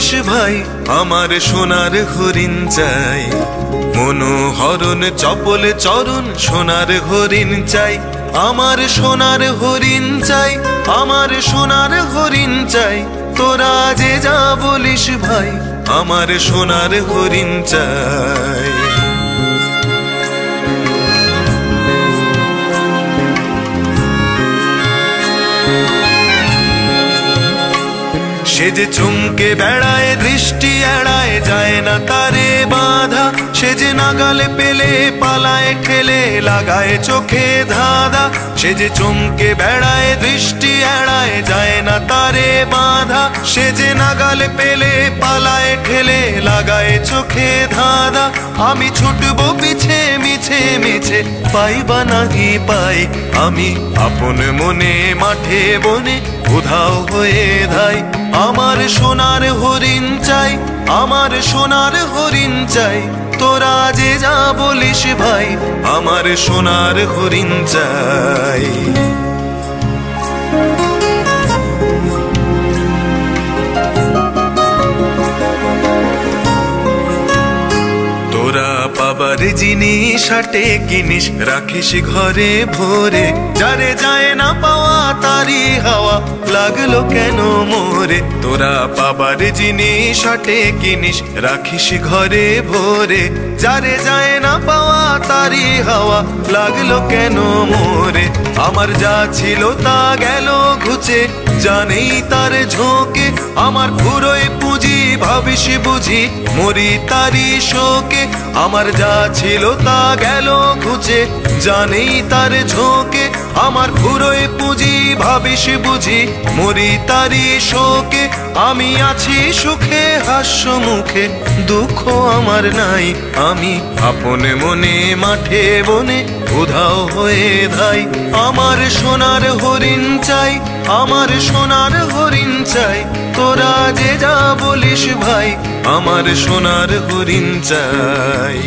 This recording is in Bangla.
বলিস ভাই আমার সোনার হরিণ চাই, মনোহরণ চপলে চরণ সোনার হরিণ চাই, আমার সোনার হরিণ চাই, আমার সোনার হরিণ চাই। তোরা যে যা বলিস ভাই আমার সোনার হরিণ চাই। সে যে চমকে বেড়ায় দৃষ্টি এড়ায় যায় না তারে বাধা, সে যে নাগালে পেলে পালায় ঠেলে লাগায় চোখে ধাঁধা, সে যে চমকে বেড়ায় দৃষ্টি এড়ায় যায় না তারে বাধা, সে যে নাগালে পেলে পালায় ঠেলে লাগায় চোখে ধাঁধা। আমি ছুটবো পিছে মিছে মিছে পাই বা নাহি পাই, আমি আপন মনে মাঠে বনে উধাও হয়ে ধাই। আমার সোনার হরিণ চাই, আমার সোনার হরিণ চাই। তোরা যে যা বলিস ভাই আমার সোনার হরিণ চাই। তোরা পাবার জিনিস হাটে কিনিস রাখিস ঘরে ভরে, যারে যায় না পাওয়া তারি হাওয়া লাগলো কেন মোরে। তোরা পাবার জিনিস হাটে কিনিস রাখিস ঘরে ভরে, যারে যায় না পাওয়া তারি হাওয়া লাগলো কেন মোরে। আমার যা ছিল তা গেল ঘুচে জানেই তার ঝোঁকে, আমার পুরোই পুঁজি ভাবিস বুঝি মরি তারি শোকে। আমার যা ছিল তা গেল ঘুচে জানেই তার ঝোঁকে, আমার পুরোই পুঁজি ভাবিস বুঝি মরি তারি শোকে। আমি আছি সুখে হাস্য মুখে দুঃখ আমার নাই, আমি আপন মনে মাঠে বনে উধাও হয়ে ধাই। আমার সোনার হরিণ চাই, আমার সোনার হরিণ চাই। তোরা যে যা বলিস ভাই আমার সোনার হরিণ চাই।